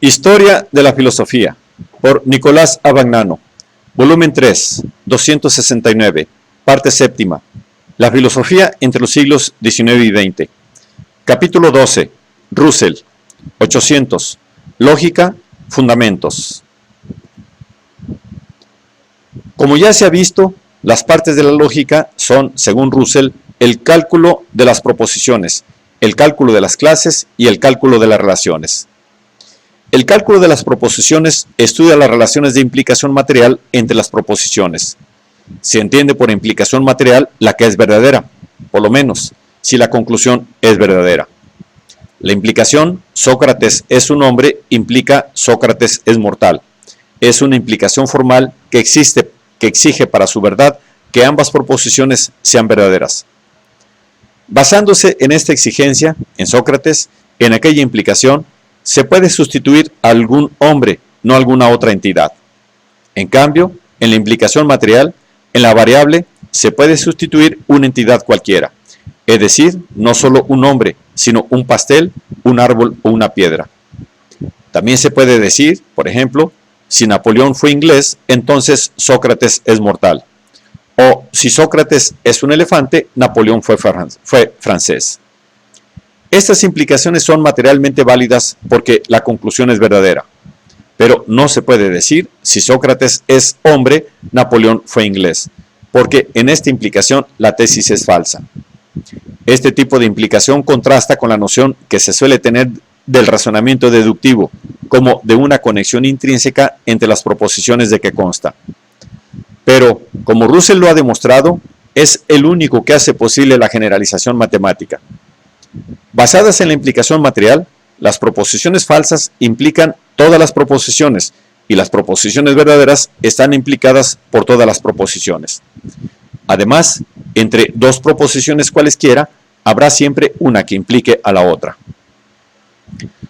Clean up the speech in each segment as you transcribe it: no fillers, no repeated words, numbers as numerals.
Historia de la filosofía, por Nicolás Abagnano, volumen 3, 269, parte séptima, la filosofía entre los siglos XIX y XX. Capítulo 12, Russell, 800, lógica, fundamentos. Como ya se ha visto, las partes de la lógica son, según Russell, el cálculo de las proposiciones, el cálculo de las clases y el cálculo de las relaciones. El cálculo de las proposiciones estudia las relaciones de implicación material entre las proposiciones. Se entiende por implicación material la que es verdadera, por lo menos, si la conclusión es verdadera. La implicación Sócrates es un hombre implica Sócrates es mortal. Es una implicación formal que exige para su verdad que ambas proposiciones sean verdaderas. Basándose en esta exigencia, en Sócrates, en aquella implicación, se puede sustituir a algún hombre, no a alguna otra entidad. En cambio, en la implicación material, en la variable, se puede sustituir una entidad cualquiera, es decir, no solo un hombre, sino un pastel, un árbol o una piedra. También se puede decir, por ejemplo, si Napoleón fue inglés, entonces Sócrates es mortal. O si Sócrates es un elefante, Napoleón fue francés. Estas implicaciones son materialmente válidas porque la conclusión es verdadera. Pero no se puede decir, si Sócrates es hombre, Napoleón fue inglés, porque en esta implicación la tesis es falsa. Este tipo de implicación contrasta con la noción que se suele tener del razonamiento deductivo, como de una conexión intrínseca entre las proposiciones de que consta. Pero, como Russell lo ha demostrado, es el único que hace posible la generalización matemática. Basadas en la implicación material, las proposiciones falsas implican todas las proposiciones y las proposiciones verdaderas están implicadas por todas las proposiciones. Además, entre dos proposiciones cualesquiera, habrá siempre una que implique a la otra.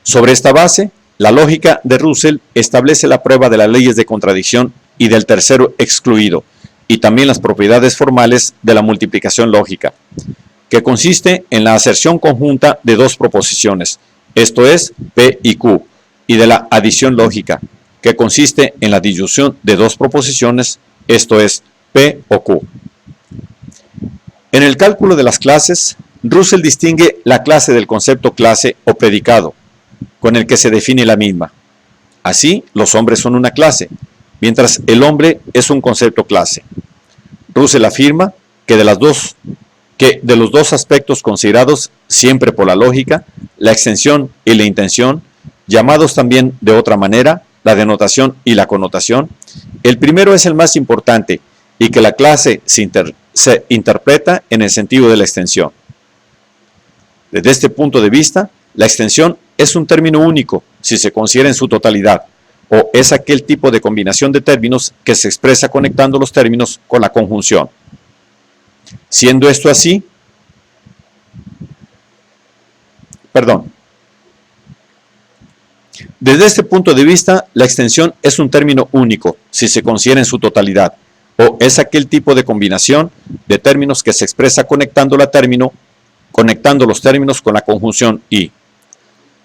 Sobre esta base, la lógica de Russell establece la prueba de las leyes de contradicción y del tercero excluido, y también las propiedades formales de la multiplicación lógica, que consiste en la aserción conjunta de dos proposiciones, esto es, P y Q, y de la adición lógica, que consiste en la disyunción de dos proposiciones, esto es, P o Q. En el cálculo de las clases, Russell distingue la clase del concepto clase o predicado, con el que se define la misma. Así, los hombres son una clase, mientras el hombre es un concepto clase. Russell afirma que de los dos aspectos considerados siempre por la lógica, la extensión y la intención, llamados también de otra manera, la denotación y la connotación, el primero es el más importante y que la clase se interpreta en el sentido de la extensión. Desde este punto de vista, la extensión es un término único si se considera en su totalidad, o es aquel tipo de combinación de términos que se expresa conectando los términos con la conjunción. Siendo esto así, desde este punto de vista, la extensión es un término único si se considera en su totalidad, o es aquel tipo de combinación de términos que se expresa conectando los términos con la conjunción y.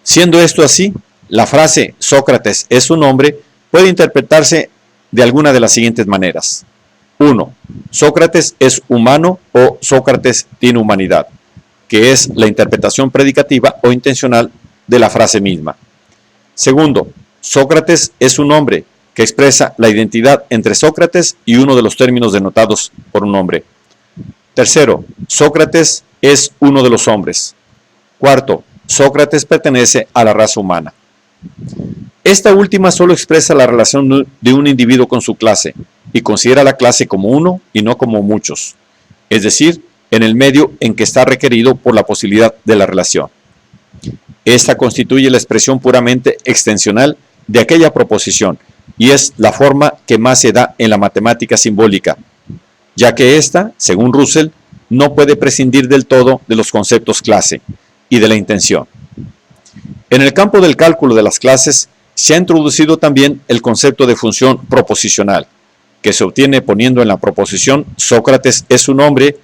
Siendo esto así, la frase Sócrates es un hombre puede interpretarse de alguna de las siguientes maneras. 1. Sócrates es humano o Sócrates tiene humanidad, que es la interpretación predicativa o intencional de la frase misma. Segundo, Sócrates es un hombre que expresa la identidad entre Sócrates y uno de los términos denotados por un hombre. Tercero, Sócrates es uno de los hombres. Cuarto, Sócrates pertenece a la raza humana. Esta última solo expresa la relación de un individuo con su clase y considera la clase como uno y no como muchos, es decir, en el medio en que está requerido por la posibilidad de la relación. Esta constituye la expresión puramente extensional de aquella proposición y es la forma que más se da en la matemática simbólica, ya que ésta, según Russell, no puede prescindir del todo de los conceptos clase y de la intención. En el campo del cálculo de las clases se ha introducido también el concepto de función proposicional, que se obtiene poniendo en la proposición Sócrates es un hombre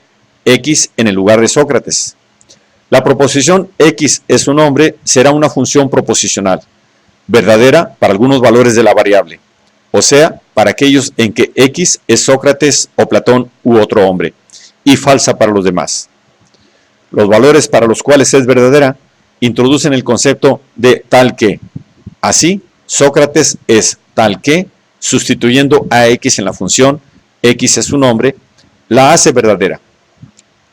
X en el lugar de Sócrates. La proposición X es un hombre será una función proposicional. verdadera para algunos valores de la variable, o sea, para aquellos en que X es Sócrates o Platón u otro hombre, y falsa para los demás. Los valores para los cuales es verdadera introducen el concepto de tal que. Así, Sócrates es tal que, sustituyendo a X en la función, X es un nombre, la hace verdadera.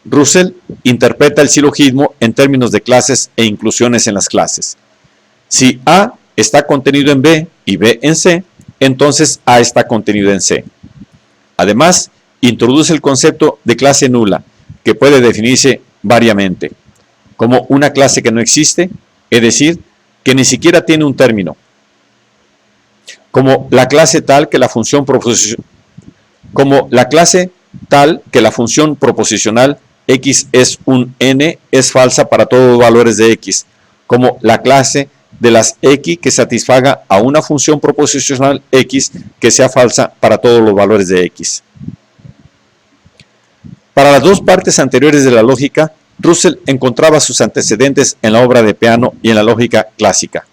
Russell interpreta el silogismo en términos de clases e inclusiones en las clases. Si A está contenido en B y B en C, entonces A está contenido en C. Además, introduce el concepto de clase nula, que puede definirse variamente, como una clase que no existe, es decir, que ni siquiera tiene un término, como la clase tal que la función proposicional X es un n es falsa para todos los valores de X, como la clase de las X que satisfaga a una función proposicional X que sea falsa para todos los valores de X. Para las dos partes anteriores de la lógica, Russell encontraba sus antecedentes en la obra de Peano y en la lógica clásica.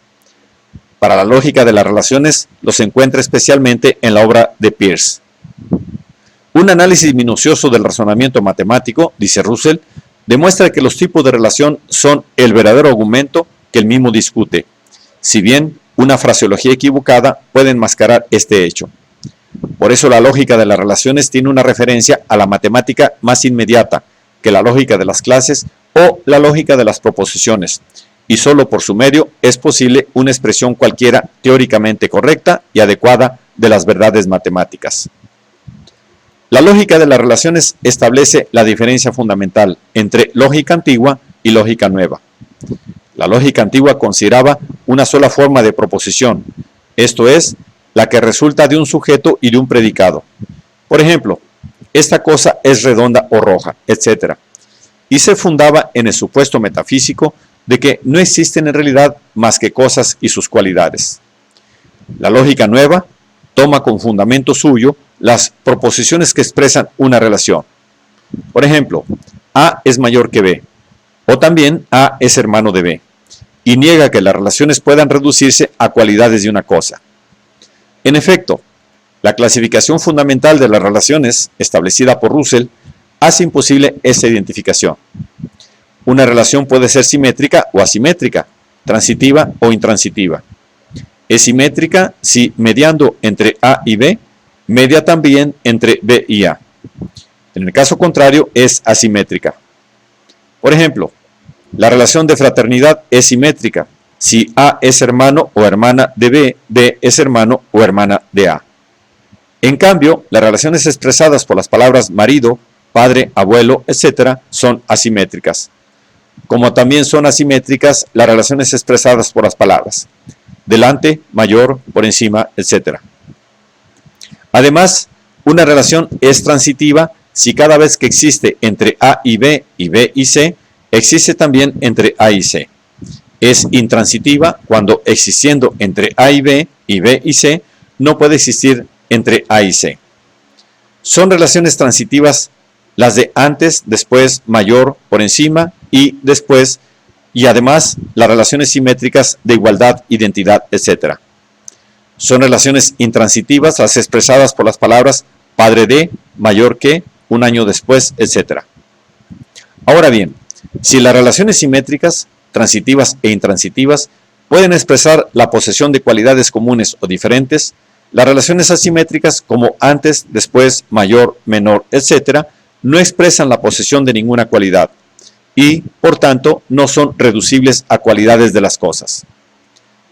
Para la lógica de las relaciones, los encuentra especialmente en la obra de Peirce. Un análisis minucioso del razonamiento matemático, dice Russell, demuestra que los tipos de relación son el verdadero argumento que él mismo discute, si bien una fraseología equivocada puede enmascarar este hecho. Por eso la lógica de las relaciones tiene una referencia a la matemática más inmediata que la lógica de las clases o la lógica de las proposiciones, y solo por su medio es posible una expresión cualquiera teóricamente correcta y adecuada de las verdades matemáticas. La lógica de las relaciones establece la diferencia fundamental entre lógica antigua y lógica nueva. La lógica antigua consideraba una sola forma de proposición, esto es, la que resulta de un sujeto y de un predicado. Por ejemplo, esta cosa es redonda o roja, etc. Y se fundaba en el supuesto metafísico de que no existen en realidad más que cosas y sus cualidades. La lógica nueva toma como fundamento suyo las proposiciones que expresan una relación. Por ejemplo, A es mayor que B, o también A es hermano de B, y niega que las relaciones puedan reducirse a cualidades de una cosa. En efecto, la clasificación fundamental de las relaciones, establecida por Russell, hace imposible esa identificación. Una relación puede ser simétrica o asimétrica, transitiva o intransitiva. Es simétrica si, mediando entre A y B, media también entre B y A. En el caso contrario, es asimétrica. Por ejemplo, la relación de fraternidad es simétrica si A es hermano o hermana de B, B es hermano o hermana de A. En cambio, las relaciones expresadas por las palabras marido, padre, abuelo, etc. son asimétricas. Como también son asimétricas las relaciones expresadas por las palabras delante, mayor, por encima, etc. Además, una relación es transitiva si cada vez que existe entre A y B y C, existe también entre A y C. Es intransitiva cuando existiendo entre A y B y C, no puede existir entre A y C. Son relaciones transitivas las de antes, después, mayor, por encima y después, y además las relaciones simétricas de igualdad, identidad, etc. Son relaciones intransitivas las expresadas por las palabras padre de, mayor que, un año después, etc. Ahora bien, si las relaciones simétricas, transitivas e intransitivas, pueden expresar la posesión de cualidades comunes o diferentes, las relaciones asimétricas como antes, después, mayor, menor, etc., no expresan la posesión de ninguna cualidad y, por tanto, no son reducibles a cualidades de las cosas.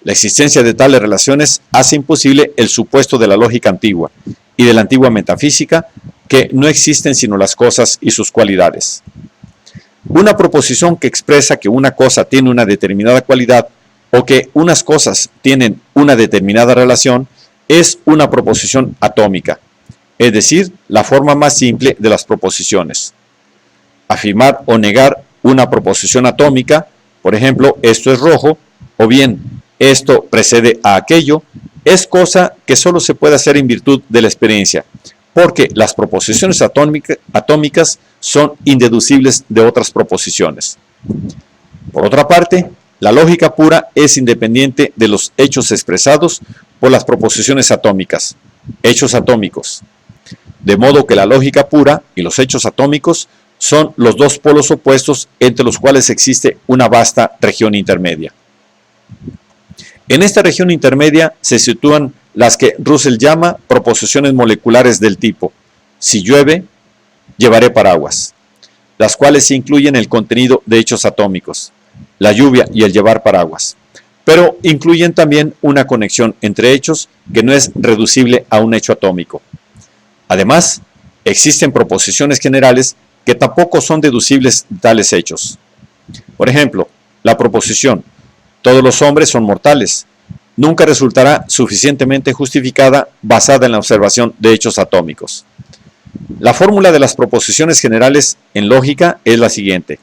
La existencia de tales relaciones hace imposible el supuesto de la lógica antigua y de la antigua metafísica que no existen sino las cosas y sus cualidades. Una proposición que expresa que una cosa tiene una determinada cualidad o que unas cosas tienen una determinada relación es una proposición atómica, es decir, la forma más simple de las proposiciones. Afirmar o negar una proposición atómica, por ejemplo, esto es rojo, o bien esto precede a aquello, es cosa que solo se puede hacer en virtud de la experiencia, porque las proposiciones atómicas son indeducibles de otras proposiciones. Por otra parte, La lógica pura es independiente de los hechos expresados por las proposiciones atómicas, hechos atómicos. De modo que la lógica pura y los hechos atómicos son los dos polos opuestos entre los cuales existe una vasta región intermedia. En esta región intermedia se sitúan las que Russell llama proposiciones moleculares del tipo: si llueve, llevaré paraguas, las cuales incluyen el contenido de hechos atómicos, la lluvia y el llevar paraguas, pero incluyen también una conexión entre hechos que no es reducible a un hecho atómico. Además, existen proposiciones generales que tampoco son deducibles de tales hechos. Por ejemplo, la proposición todos los hombres son mortales nunca resultará suficientemente justificada basada en la observación de hechos atómicos. La fórmula de las proposiciones generales en lógica es la siguiente: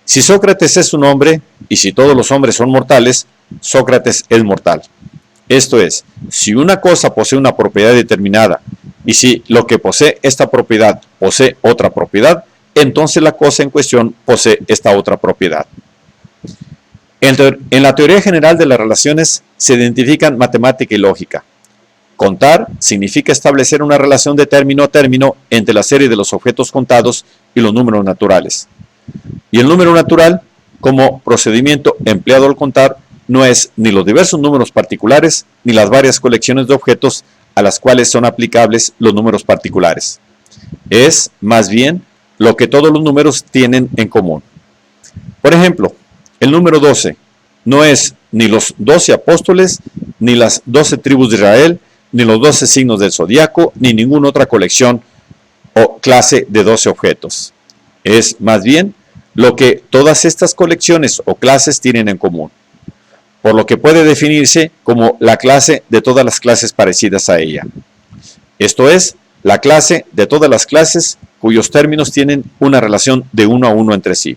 si Sócrates es un hombre y si todos los hombres son mortales, Sócrates es mortal. Esto es, si una cosa posee una propiedad determinada y si lo que posee esta propiedad posee otra propiedad, entonces la cosa en cuestión posee esta otra propiedad. En la teoría general de las relaciones se identifican matemática y lógica. Contar significa establecer una relación de término a término entre la serie de los objetos contados y los números naturales. Y el número natural, como procedimiento empleado al contar, no es ni los diversos números particulares ni las varias colecciones de objetos a las cuales son aplicables los números particulares. Es, más bien, lo que todos los números tienen en común. Por ejemplo, el número 12 no es ni los 12 apóstoles, ni las 12 tribus de Israel, ni los 12 signos del zodiaco, ni ninguna otra colección o clase de 12 objetos. Es, más bien, lo que todas estas colecciones o clases tienen en común, por lo que puede definirse como la clase de todas las clases parecidas a ella. Esto es, la clase de todas las clases cuyos términos tienen una relación de uno a uno entre sí.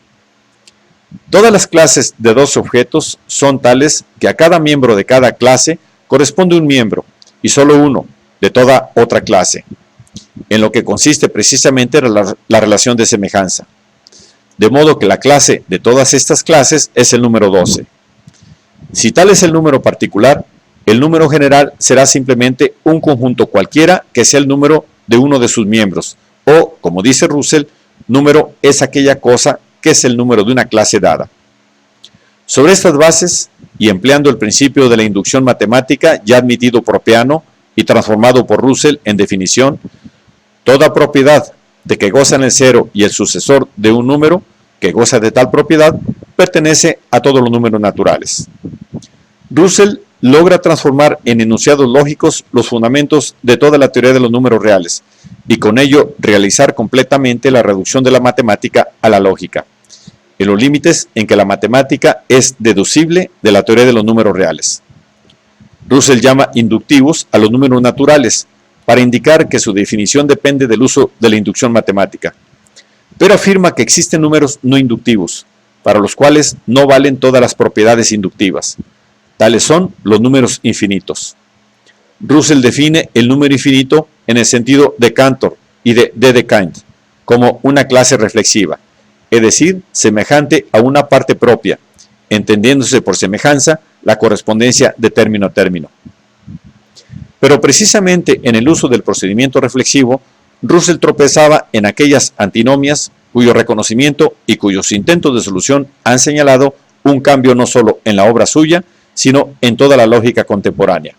Todas las clases de 12 objetos son tales que a cada miembro de cada clase corresponde un miembro, y solo uno, de toda otra clase, en lo que consiste precisamente la relación de semejanza. De modo que la clase de todas estas clases es el número 12. Si tal es el número particular, el número general será simplemente un conjunto cualquiera que sea el número de uno de sus miembros, o, como dice Russell, número es aquella cosa que es el número de una clase dada. Sobre estas bases, y empleando el principio de la inducción matemática ya admitido por Peano y transformado por Russell en definición, toda propiedad de que gozan el cero y el sucesor de un número que goza de tal propiedad pertenece a todos los números naturales. Russell logra transformar en enunciados lógicos los fundamentos de toda la teoría de los números reales y con ello realizar completamente la reducción de la matemática a la lógica, en los límites en que la matemática es deducible de la teoría de los números reales. Russell llama inductivos a los números naturales para indicar que su definición depende del uso de la inducción matemática, pero afirma que existen números no inductivos, para los cuales no valen todas las propiedades inductivas. Tales son los números infinitos. Russell define el número infinito en el sentido de Cantor y de Dedekind como una clase reflexiva, es decir, semejante a una parte propia, entendiéndose por semejanza la correspondencia de término a término. Pero precisamente en el uso del procedimiento reflexivo, Russell tropezaba en aquellas antinomias cuyo reconocimiento y cuyos intentos de solución han señalado un cambio no solo en la obra suya, sino en toda la lógica contemporánea.